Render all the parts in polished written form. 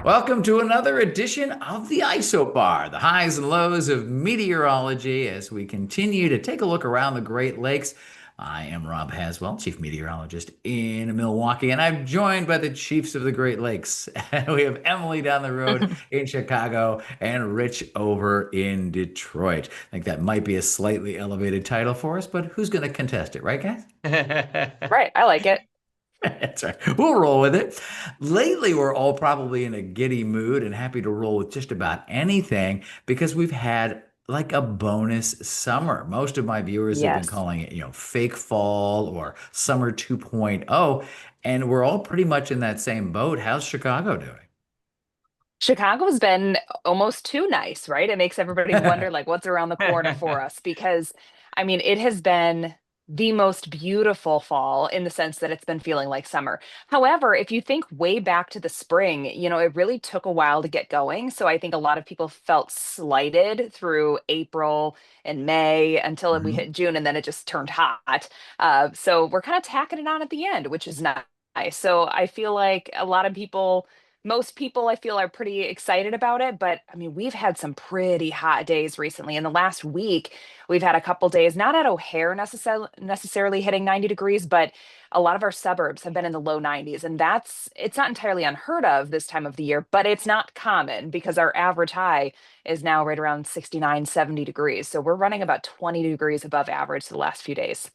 Welcome to another edition of the Isobar, the highs and lows of meteorology as we continue to take a look around the Great Lakes. I am Rob Haswell, Chief Meteorologist in Milwaukee, and I'm joined by the Chiefs of the Great Lakes. We have Emily down the road in Chicago and Rich over in Detroit. I think that might be a slightly elevated title for us, but who's going to contest it, right, guys? Right. I like it. That's right. We'll roll with it. Lately, we're all probably in a giddy mood and happy to roll with just about anything because we've had like a bonus summer. Most of my viewers have been Yes. calling it, fake fall or summer 2.0, and we're all pretty much in that same boat. How's Chicago Chicago's been almost too nice, right? It makes everybody doing? wonder like what's around the corner for us because it has been the most beautiful fall in the sense that it's been feeling like summer. However, if you think way back to the spring, it really took a while to get going. So I think a lot of people felt slighted through April and May until we hit June and then it just turned hot. So we're kind of tacking it on at the end, which is nice. So I feel like most people I feel are pretty excited about it, but we've had some pretty hot days recently. In the last week, we've had a couple days, not at O'Hare necessarily hitting 90 degrees, but a lot of our suburbs have been in the low 90s. And it's not entirely unheard of this time of the year, but it's not common because our average high is now right around 69, 70 degrees. So we're running about 20 degrees above average the last few days.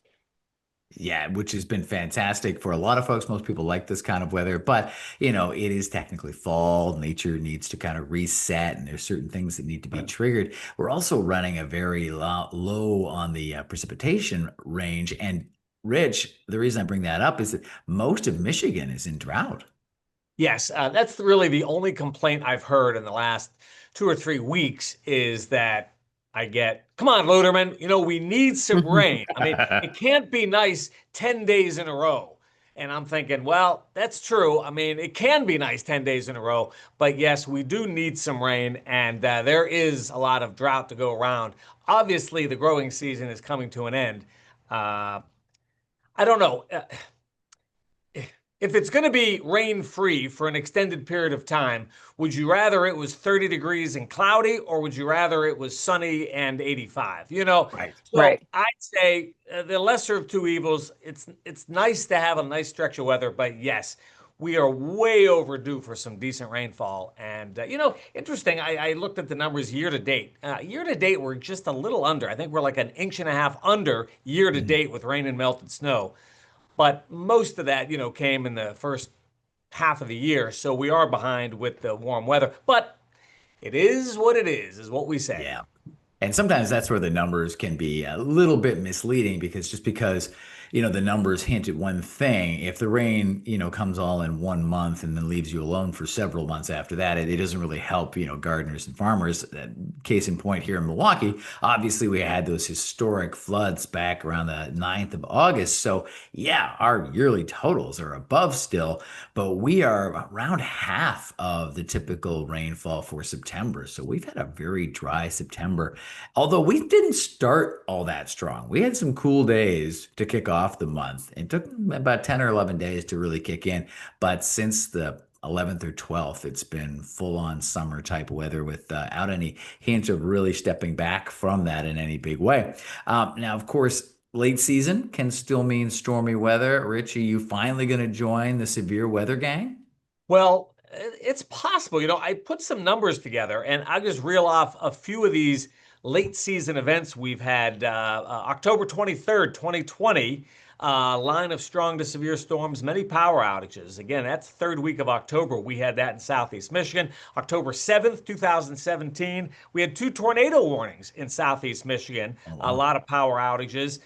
Yeah, which has been fantastic for a lot of folks. Most people like this kind of weather, but it is technically fall. Nature needs to kind of reset, and there's certain things that need to be triggered. We're also running a very low on the precipitation range. And Rich, the reason I bring that up is that most of Michigan is in drought. Yes, that's really the only complaint I've heard in the last 2 or 3 weeks is that I get, come on, Luderman, we need some rain. I mean, it can't be nice 10 days in a row. And I'm thinking, well, that's true. I mean, it can be nice 10 days in a row, but yes, we do need some rain, and there is a lot of drought to go around. Obviously, the growing season is coming to an end. Uh, I don't know. If it's going to be rain free for an extended period of time, would you rather it was 30 degrees and cloudy, or would you rather it was sunny and 85? Right. So Right. I'd say the lesser of two evils. It's nice to have a nice stretch of weather, but yes, we are way overdue for some decent rainfall. And interesting. I looked at the numbers year to date. Year to date, we're just a little under. I think we're like an inch and a half under year to date with rain and melted snow. But most of that, came in the first half of the year. So we are behind with the warm weather. But it is what it is what we say. Yeah. And sometimes that's where the numbers can be a little bit misleading because just because, the numbers hint at one thing, if the rain, comes all in 1 month and then leaves you alone for several months after that, it doesn't really help, gardeners and farmers. Case in point here in Milwaukee, obviously we had those historic floods back around the 9th of August. So yeah, our yearly totals are above still, but we are around half of the typical rainfall for September. So we've had a very dry September. Although we didn't start all that strong. We had some cool days to kick off the month. It took about 10 or 11 days to really kick in. But since the 11th or 12th, it's been full on summer type weather without any hint of really stepping back from that in any big way. Now, of course, late season can still mean stormy weather. Richie, you finally going to join the severe weather gang? Well, it's possible. I put some numbers together and I just reel off a few of these late season events we've had. October 23rd, 2020, line of strong to severe storms, many power outages. Again, that's third week of October. We had that in Southeast Michigan. October 7th, 2017, we had two tornado warnings in Southeast Michigan, Oh, a wow. lot of power outages.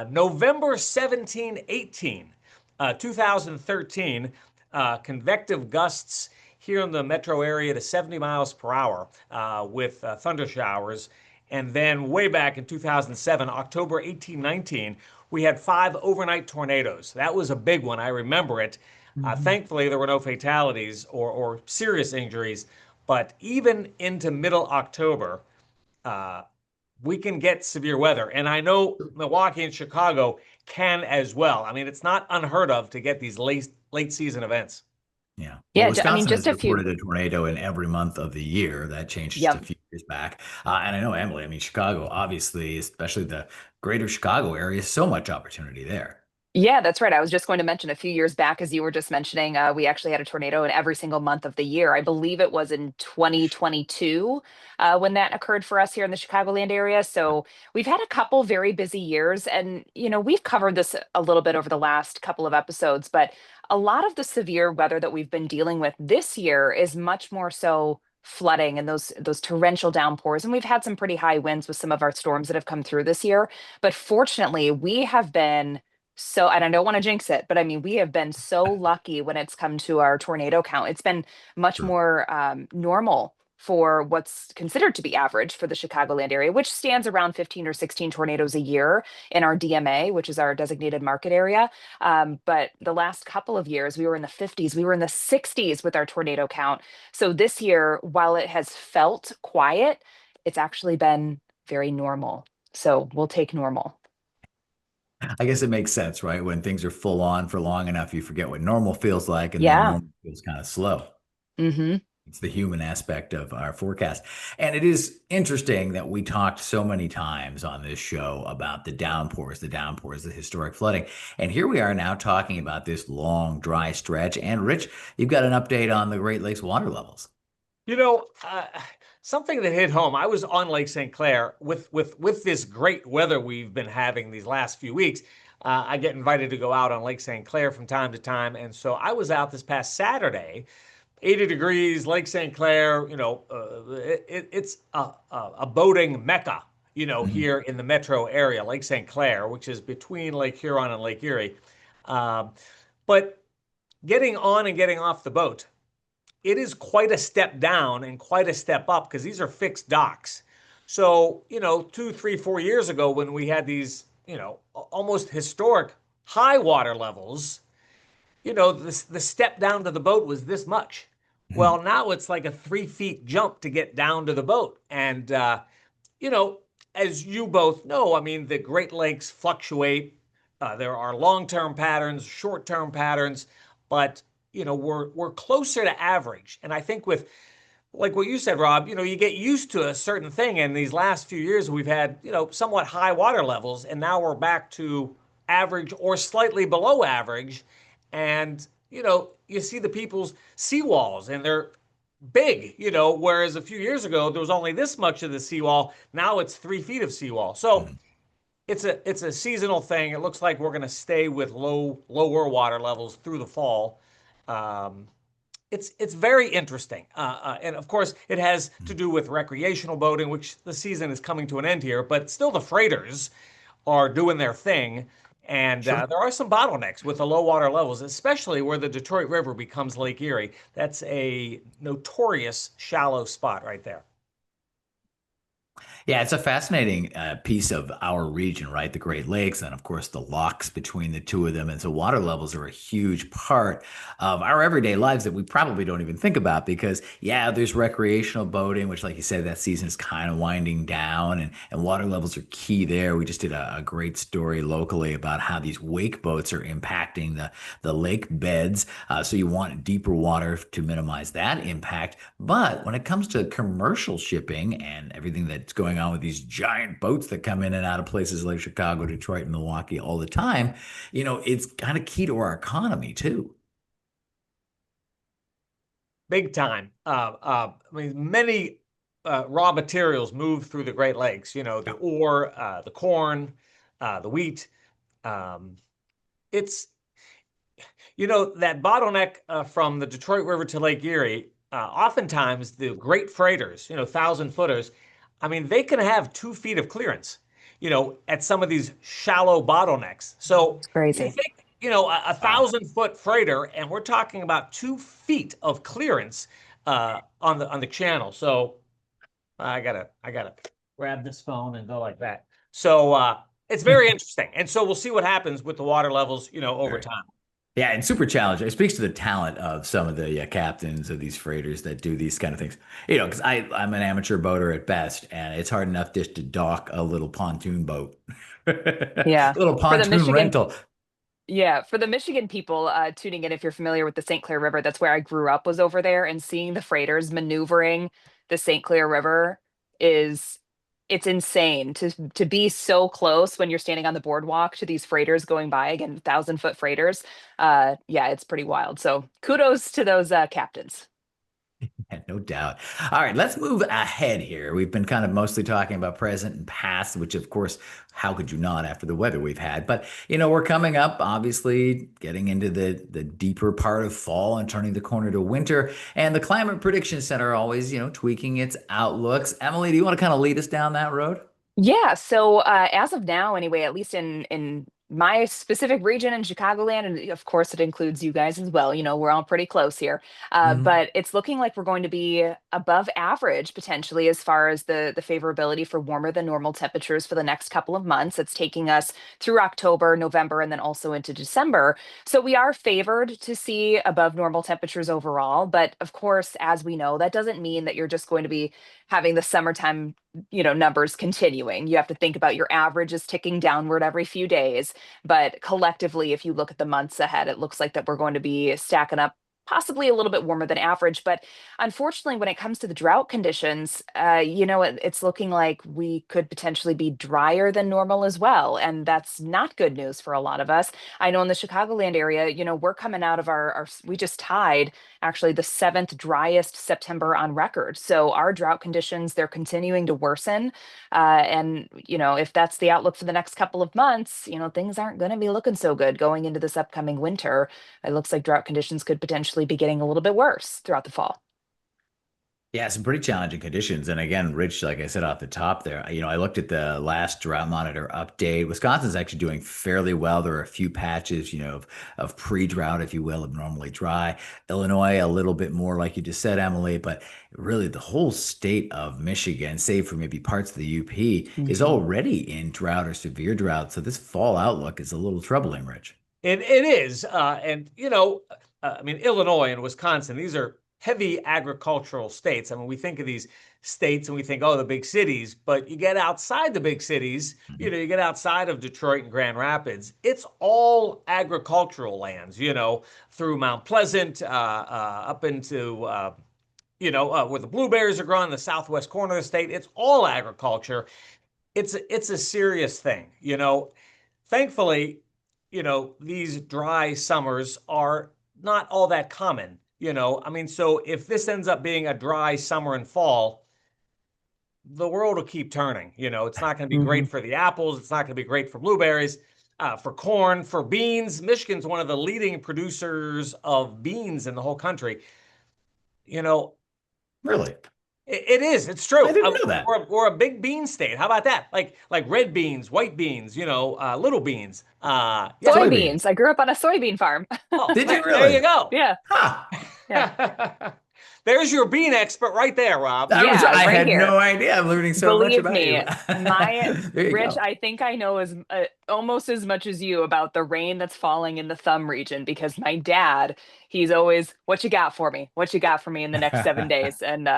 November 17, 18, 2013, convective gusts here in the metro area to 70 miles per hour with thunder showers. And then way back in 2007, October 18, 19, we had five overnight tornadoes. That was a big one. I remember it. Mhm. Thankfully, there were no fatalities or serious injuries. But even into middle October, uh, we can get severe weather. And I know Milwaukee and Chicago can as well. I mean, it's not unheard of to get these late season events. Yeah. Well, Yeah, I mean, Wisconsin has just a few. reported a tornado in every month of the year. That changed just a Yep. few years back. And I know, Emily, I mean, Chicago, obviously, especially the greater Chicago area, so much opportunity there. Yeah, that's right. I was just going to mention a few years back, as you were just mentioning, we actually had a tornado in every single month of the year. I believe it was in 2022 when that occurred for us here in the Chicagoland area. So we've had a couple very busy years, and we've covered this a little bit over the last couple of episodes, but a lot of the severe weather that we've been dealing with this year is much more so flooding and those torrential downpours. And we've had some pretty high winds with some of our storms that have come through this year. But fortunately, we have been so, and I don't want to jinx it, but I mean, we have been so lucky when it's come to our tornado count. It's been much Sure. more normal for what's considered to be average for the Chicagoland area, which stands around 15 or 16 tornadoes a year in our DMA, which is our designated market area. But the last couple of years, we were in the 50s, we were in the 60s with our tornado count. So this year, while it has felt quiet, it's actually been very normal. So we'll take normal. I guess it makes sense, right? When things are full on for long enough, you forget what normal feels like, and then Yeah. normal feels kind of slow. Hmm. It's the human aspect of our forecast. And it is interesting that we talked so many times on this show about the downpours, the historic flooding. And here we are now talking about this long, dry stretch. And Rich, you've got an update on the Great Lakes water levels. You know, something that hit home. I was on Lake St. Clair with this great weather we've been having these last few weeks. I get invited to go out on Lake St. Clair from time to time, and so I was out this past Saturday. 80 degrees, Lake St. Clair. It's a boating mecca. Mhm. Here in the metro area, Lake St. Clair, which is between Lake Huron and Lake Erie. Um, but getting on and getting off the boat, it is quite a step down and quite a step up because these are fixed docks. So, 2, 3, 4 years ago when we had these, almost historic high water levels, the step down to the boat was this much. Mhm. Well, now it's like a 3 feet jump to get down to the boat. And, you know, as you both know, I mean, the Great Lakes fluctuate. There are long-term patterns, short-term patterns, but we're closer to average. And I think with like what you said, Rob, you get used to a certain thing. And these last few years, we've had, somewhat high water levels, and now we're back to average or slightly below average. And, you see the people's seawalls and they're big, whereas a few years ago, there was only this much of the seawall. Now it's 3 feet of seawall. So Mhm. it's a seasonal thing. It looks like we're going to stay with lower water levels through the fall. Um, it's very interesting, and of course, it has to do with recreational boating, which the season is coming to an end here. But still, the freighters are doing their thing, and Sure. there are some bottlenecks with the low water levels, especially where the Detroit River becomes Lake Erie. That's a notorious shallow spot right there. Yeah, it's a fascinating piece of our region, right? The Great Lakes, and of course, the locks between the two of them. And so, water levels are a huge part of our everyday lives that we probably don't even think about because, yeah, there's recreational boating, which, like you said, that season is kind of winding down, and water levels are key there. We just did a great story locally about how these wake boats are impacting the lake beds. So, you want deeper water to minimize that impact. But when it comes to commercial shipping and everything that's going on with these giant boats that come in and out of places like Chicago, Detroit, and Milwaukee all the time, it's kind of key to our economy too. Big time. I mean, many raw materials move through the Great Lakes. The Yeah. ore, the corn, the wheat. Um, it's that bottleneck from the Detroit River to Lake Erie. Oftentimes, the great freighters, 1,000 footers, I mean, they can have 2 feet of clearance. At some of these shallow bottlenecks. So It's you crazy. think, a Wow. 1,000 foot freighter, and we're talking about 2 feet of clearance on the channel. So I gotta grab this phone and go like that. So it's very interesting, and so we'll see what happens with the water levels, over Sure. time. Yeah, and super challenging. It speaks to the talent of some of the captains of these freighters that do these kind of things. Because I'm an amateur boater at best, and it's hard enough just to dock a little pontoon boat, a Yeah. little For the pontoon Michigan rental. Yeah, for the Michigan people tuning in, if you're familiar with the St. Clair River, that's where I grew up, was over there, and seeing the freighters maneuvering the St. Clair River is it's insane to be so close when you're standing on the boardwalk to these freighters going by, again, 1,000-foot freighters. Yeah, it's pretty wild. So kudos to those captains. Yeah, no doubt. All right, let's move ahead here. We've been kind of mostly talking about present and past, which of course, how could you not after the weather we've had? But we're coming up, obviously, getting into the deeper part of fall and turning the corner to winter. And the Climate Prediction Center always, tweaking its outlooks. Emily, do you want to kind of lead us down that road? Yeah, so as of now, anyway, at least in my specific region in Chicagoland, and of course it includes you guys as well. We're all pretty close here, Mhm. but it's looking like we're going to be above average potentially as far as the favorability for warmer than normal temperatures for the next couple of months. It's taking us through October, November, and then also into December. So we are favored to see above normal temperatures overall, but of course, as we know, that doesn't mean that you're just going to be having the summertime numbers continuing. You have to think about your average is ticking downward every few days, but collectively, if you look at the months ahead, it looks like that we're going to be stacking up possibly a little bit warmer than average. But unfortunately, when it comes to the drought conditions, it's looking like we could potentially be drier than normal as well. And that's not good news for a lot of us. I know in the Chicagoland area, we're coming out of we just tied actually the seventh driest September on record. So our drought conditions, they're continuing to worsen. And, if that's the outlook for the next couple of months, things aren't going to be looking so good going into this upcoming winter. It looks like drought conditions could potentially be getting a little bit worse throughout the fall. Yeah, some pretty challenging conditions. And again, Rich, like I said off the top there, I looked at the last drought monitor update. Wisconsin's actually doing fairly well. There are a few patches, of pre-drought, if you will, abnormally dry. Illinois, a little bit more, like you just said, Emily, but really the whole state of Michigan, save for maybe parts of the UP, is Mhm. already in drought or severe drought. So this fall outlook is a little troubling, Rich. It is, and I mean, Illinois and Wisconsin, these are heavy agricultural states. I mean, we think of these states and we think, oh, the big cities, but you get outside the big cities, Mhm. you get outside of Detroit and Grand Rapids, it's all agricultural lands, through Mount Pleasant, up into, where the blueberries are grown, the southwest corner of the state. It's all agriculture. It's a serious thing, thankfully, these dry summers are not all that common. I mean, so if this ends up being a dry summer and fall, the world will keep turning. It's not going to be great Mhm. for the apples. It's not going to be great for blueberries, for corn, for beans. Michigan's one of the leading producers of beans in the whole country. You know, Really? it is. It's I true. didn't know that. We're a big bean state. How about that? Like red beans, white beans. Little beans. Yeah. Soybeans. Soybeans. I grew up on a soybean farm. Oh, Did you there you really? go. Yeah. Huh. Yeah. There's your bean expert right there, Rob. Yeah, I right had no here. idea. I'm learning so much Believe about you. me, my There you Rich, go. I think I know as almost as much as you about the rain that's falling in the thumb region because my dad, he's always, "What you got for me? What you got for me in the next 7 days?" And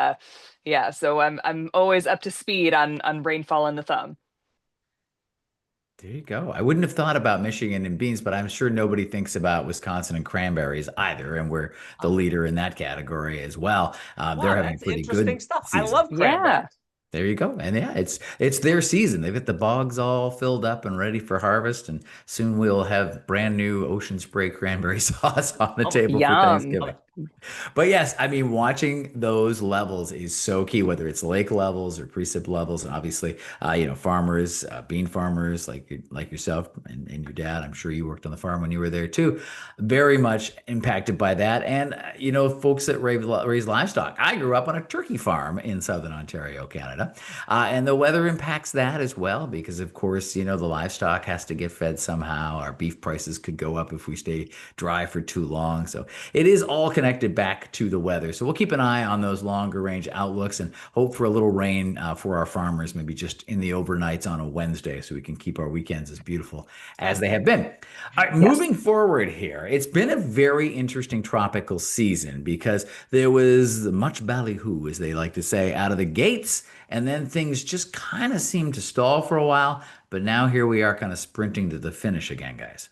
yeah, so I'm always up to speed on rainfall in the thumb. There you go. I wouldn't have thought about Michigan and beans, but I'm sure nobody thinks about Wisconsin and cranberries either. And we're the leader in that category as well. They're Wow, having a that's pretty interesting good stuff. I season. love Yeah. cranberries. There you go. And yeah, it's their season. They've got the bogs all filled up and ready for harvest, and soon we'll have brand new ocean spray cranberry sauce on the Oh my table for Yum. God. Thanksgiving. But yes, I mean, watching those levels is so key, whether it's lake levels or precip levels, and obviously, farmers, bean farmers like yourself and your dad. I'm sure you worked on the farm when you were there too. Very much impacted by that, and folks that raise livestock. I grew up on a turkey farm in southern Ontario, Canada, and the weather impacts that as well because, of course, the livestock has to get fed somehow. Our beef prices could go up if we stay dry for too long, so it is all connected back to the weather. So we'll keep an eye on those longer range outlooks and hope for a little rain for our farmers, maybe just in the overnights on a Wednesday, so we can keep our weekends as beautiful as they have been. All right, Yes. moving forward here, it's been a very interesting tropical season because there was much ballyhoo, as they like to say, out of the gates, and then things just kind of seemed to stall for a while. But now here we are, kind of sprinting to the finish again, guys.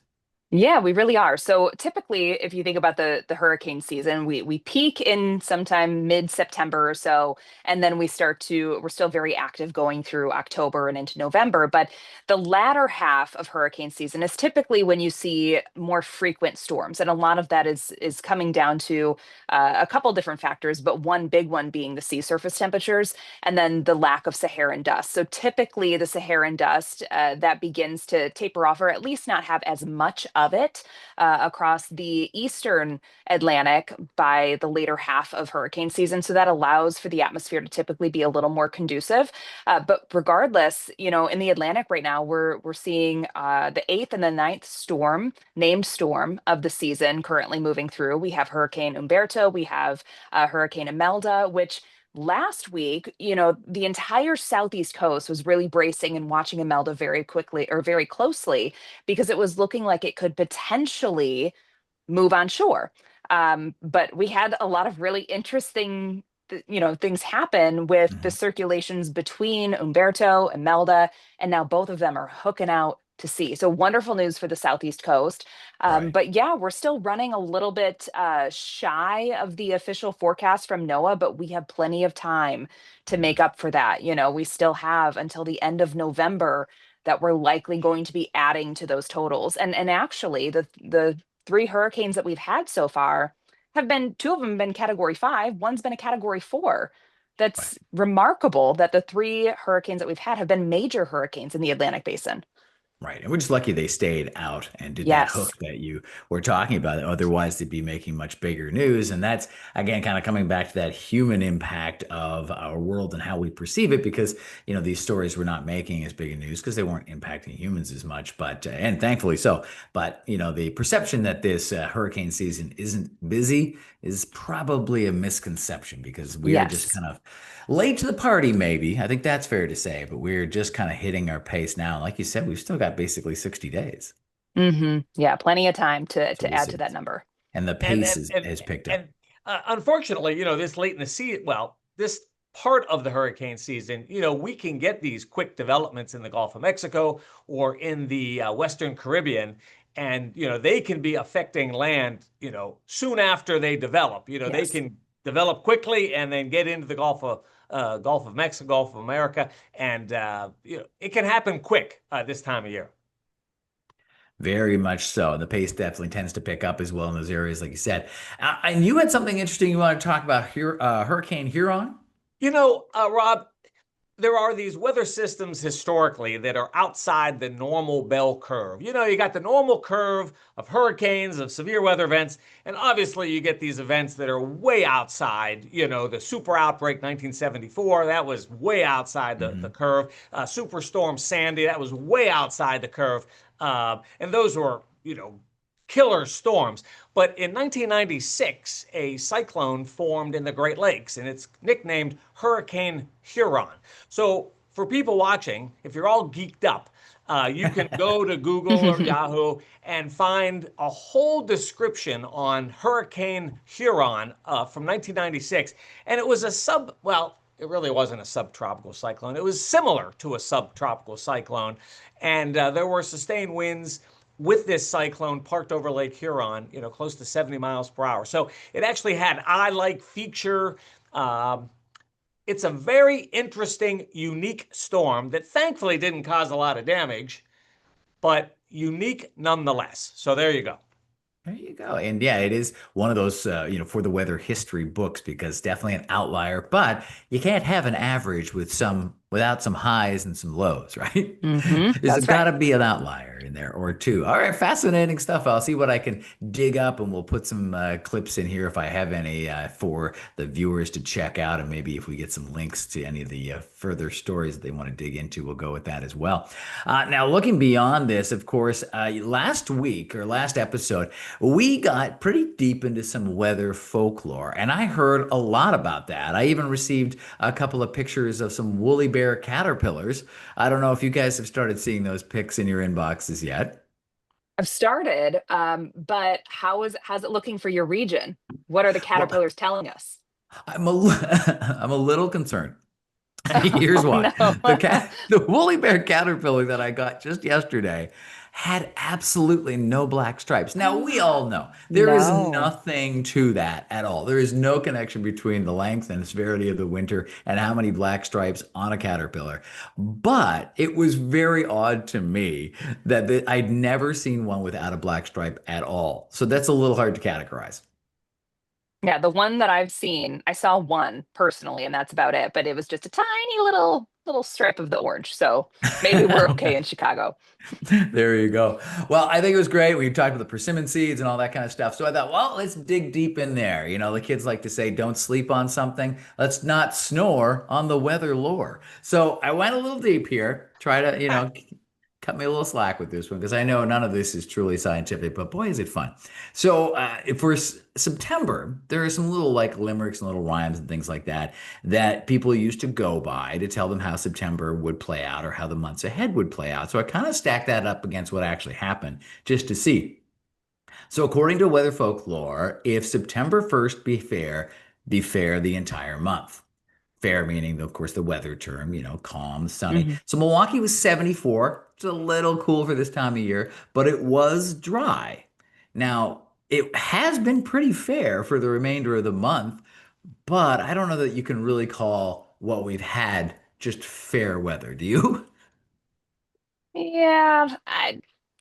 Yeah, we really are. So typically, if you think about the hurricane season, we peak in sometime mid-September or so, and then we're still very active going through October and into November. But the latter half of hurricane season is typically when you see more frequent storms, and a lot of that is coming down to a couple different factors, but one big one being the sea surface temperatures, and then the lack of Saharan dust. So typically, the Saharan dust that begins to taper off, or at least not have as much of it across the eastern Atlantic by the later half of hurricane season. So that allows for the atmosphere to typically be a little more conducive. But regardless, in the Atlantic right now, we're seeing the eighth and the ninth named storm of the season currently moving through. We have Hurricane Umberto, we have Hurricane Imelda, which last week, the entire southeast coast was really bracing and watching Imelda very quickly or very closely because it was looking like it could potentially move on shore. But we had a lot of really interesting, things happen with the Mhm. circulations between Umberto and Melda, and now both of them are hooking out to sea. So wonderful news for the southeast coast. Right. But yeah, we're still running a little bit shy of the official forecast from NOAA, but we have plenty of time to make Mhm. up for that. We still have until the end of November that we're likely going to be adding to those totals. And actually, the three hurricanes that we've had so far have been two of them have been category 5, one's been a category 4. Right. That's remarkable that the three hurricanes that we've had have been major hurricanes in the Atlantic basin. Right. And we're just lucky they stayed out and did that Yes. hook that you were talking about. Otherwise, they'd be making much bigger news. And that's, again, kind of coming back to that human impact of our world and how we perceive it, because, these stories were not making as big a news because they weren't impacting humans as much. But, and thankfully so. But, the perception that this hurricane season isn't busy is probably a misconception because we're just Yes. kind of late to the party, maybe. I think that's fair to say, but we're just kind of hitting our pace now. Like you said, we've still got basically 60 days. Yeah, plenty of time So to we'll add see. to that number. And the And pace and is, and has picked up. and unfortunately, this late in the season, well, this part of the hurricane season, we can get these quick developments in the Gulf of Mexico or in the Western Caribbean, and they can be affecting land, soon after they develop. They Yes. can develop quickly and then get into the Gulf of Mexico, Gulf of America, and it can happen quick this time of year. Very much so. The pace definitely tends to pick up as well in those areas, like you said. And you had something interesting you want to talk about here, Hurricane Huron? Rob, there are these weather systems historically that are outside the normal bell curve. You got the normal curve of hurricanes, of severe weather events, and obviously you get these events that are way outside. The super outbreak 1974, that was way outside the Hmm. curve. Superstorm Sandy, that was way outside the curve. And those were, killer storms. But in 1996, a cyclone formed in the Great Lakes, and it's nicknamed Hurricane Huron. So, for people watching, if you're all geeked up, you can go to Google or Yahoo and find a whole description on Hurricane Huron from 1996. And it was well, it really wasn't a subtropical cyclone. It was similar to a subtropical cyclone. And there were sustained winds with this cyclone parked over Lake Huron, close to 70 miles per hour. So it actually had eye-like feature. Um, it's a very interesting, unique storm that thankfully didn't cause a lot of damage, but unique nonetheless. So there you go. There you go. And yeah, it is one of those, for the weather history books because definitely an outlier, but you can't have an average without some highs and some lows, right? There's That's got right. to be an outlier in there or two. All right, fascinating stuff. I'll see what I can dig up and we'll put some clips in here if I have any for the viewers to check out. And maybe if we get some links to any of the further stories that they want to dig into, we'll go with that as well. Now, looking beyond this, of course, last week or last episode, we got pretty deep into some weather folklore, and I heard a lot about that. I even received a couple of pictures of some woolly bear caterpillars. I don't know if you guys have started seeing those pics in your inboxes yet. I've started, but how's it looking for your region? What are the Well, caterpillars telling us? I'm a little concerned. Here's Oh why. no. The woolly bear caterpillar that I got just yesterday had absolutely no black stripes. Now, we all know there is No. nothing to that at all. There is no connection between the length and severity of the winter and how many black stripes on a caterpillar. But it was very odd to me that I'd never seen one without a black stripe at all. So that's a little hard to categorize. Yeah, the one that I've seen, I saw one personally, and that's about it. But it was just a tiny little stripe of the orange. So maybe we're okay in Chicago. There you go. Well, I think it was great. We talked about the persimmon seeds and all that kind of stuff. So I thought, well, let's dig deep in there. You know, the kids like to say, don't sleep on something. Let's not snore on the weather lore. So I went a little deep here, try to, cut me a little slack with this one because I know none of this is truly scientific, but boy, is it fun. So for September, there are some little like limericks and little rhymes and things like that that people used to go by to tell them how September would play out or how the months ahead would play out. So I kind of stacked that up against what actually happened just to see. So according to weather folklore, if September 1st be fair the entire month. Fair meaning, of course, the weather term, calm, sunny. Mhm. So Milwaukee was 74. It's a little cool for this time of year, but it was dry. Now, it has been pretty fair for the remainder of the month, but I don't know that you can really call what we've had just fair weather. Do you? Yeah,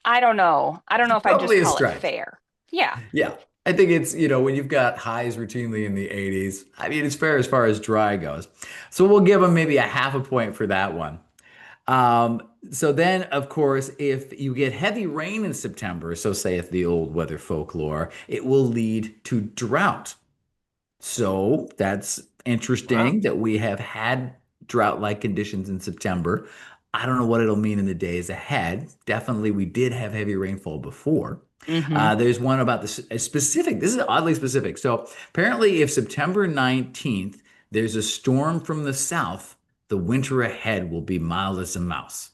I don't know. I don't know if I'd just Probably a call it stretch. fair. Yeah. Yeah. I think it's, when you've got highs routinely in the 80s, I mean, it's fair as far as dry goes. So we'll give them maybe a half a point for that one. So then, of course, if you get heavy rain in September, so saith the old weather folklore, it will lead to drought. So that's Wow. interesting that we have had drought-like conditions in September. I don't know what it'll mean in the days ahead. Definitely, we did have heavy rainfall before. Hmm. There's one about this specific. This is oddly specific. So apparently, if September 19th, there's a storm from the south, the winter ahead will be mild as a mouse.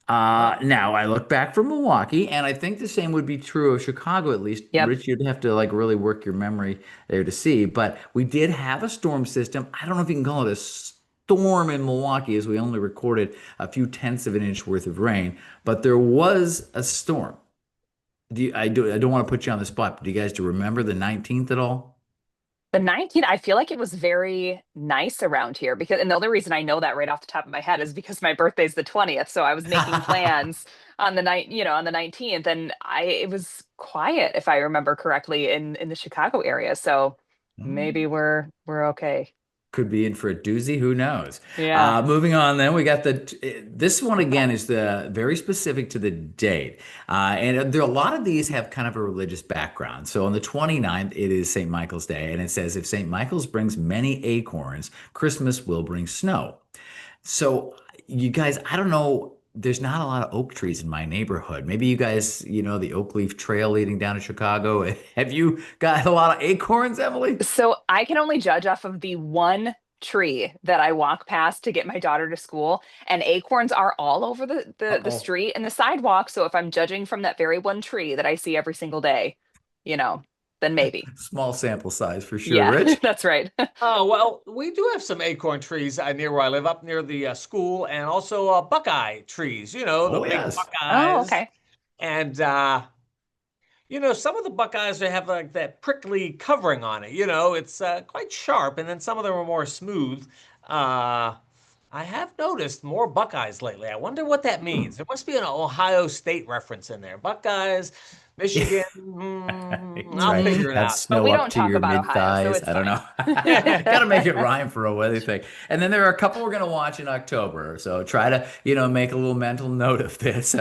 Wow. Now I look back from Milwaukee, and I think the same would be true of Chicago, at least. Yep. Rich, you'd have to like really work your memory there to see. But we did have a storm system. I don't know if you can call it a storm in Milwaukee, as we only recorded a few tenths of an inch worth of rain, but there was a storm. I don't want to put you on the spot, but do you guys do you remember the 19th at all? The 19th, I feel like it was very nice around here because, and the only reason I know that right off the top of my head is because my birthday's the 20th. So I was making plans on the night, on the 19th, and it was quiet, if I remember correctly, in the Chicago area. So maybe we're okay. Could be in for a doozy. Who knows? Yeah. Moving on, then we got this one again is the very specific to the date, and there a lot of these have kind of a religious background. So on the 29th, it is St. Michael's Day, and it says if St. Michael's brings many acorns, Christmas will bring snow. So you guys, I don't know. There's not a lot of oak trees in my neighborhood. Maybe you guys, the Oak Leaf Trail leading down to Chicago. Have you got a lot of acorns, Emily? So I can only judge off of the one tree that I walk past to get my daughter to school, and acorns are all over the Uh-oh. street and the sidewalk. So if I'm judging from that very one tree that I see every single day, you know, then maybe. Small sample size for sure, Yeah, Rich. that's right. Oh, well, we do have some acorn trees near where I live, up near the school, and also Buckeye trees, the Oh, big yes. Oh, Buckeyes. okay. And, some of the Buckeyes they have like that prickly covering on it. It's quite sharp, and then some of them are more smooth. Uh, I have noticed more Buckeyes lately. I wonder what that means. There must be an Ohio State reference in there. Buckeyes, Michigan. Right, I'll right. figure it That's out. But snow we up don't to talk your about mid Ohio, so thighs. it's I don't fine. know. Got to make it rhyme for a weather thing. And then there are a couple we're going to watch in October. So try to, make a little mental note of this.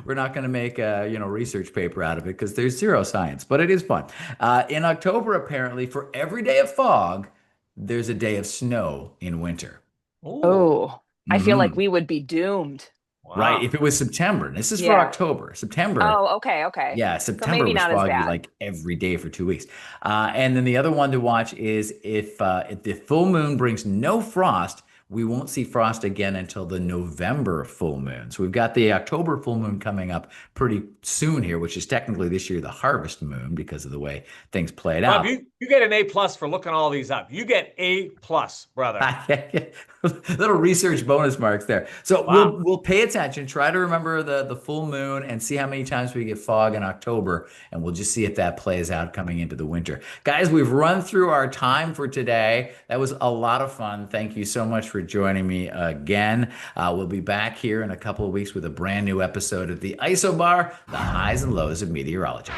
We're not going to make a, research paper out of it because there's zero science, but it is fun. In October, apparently, for every day of fog, there's a day of snow in winter. Oh, Oh, I feel like Hmm. we would be doomed. Right. wow. If it was September, this is for Yeah. October. September. Oh, okay, okay. Yeah, So September maybe was not as foggy bad. like every day for 2 weeks. And then the other one to watch is if the full moon brings no frost, we won't see frost again until the November full moon. So we've got the October full moon coming up pretty soon here, which is technically this year the harvest moon because of the way things played Rob, out. you get an A+ for looking all these up. You get A+, brother. Little research bonus marks there. So Wow. we'll pay attention, try to remember the full moon and see how many times we get fog in October, and we'll just see if that plays out coming into the winter. Guys, we've run through our time for today. That was a lot of fun. Thank you so much for joining me again. We'll be back here in a couple of weeks with a brand new episode of the Isobar, the highs and lows of meteorology.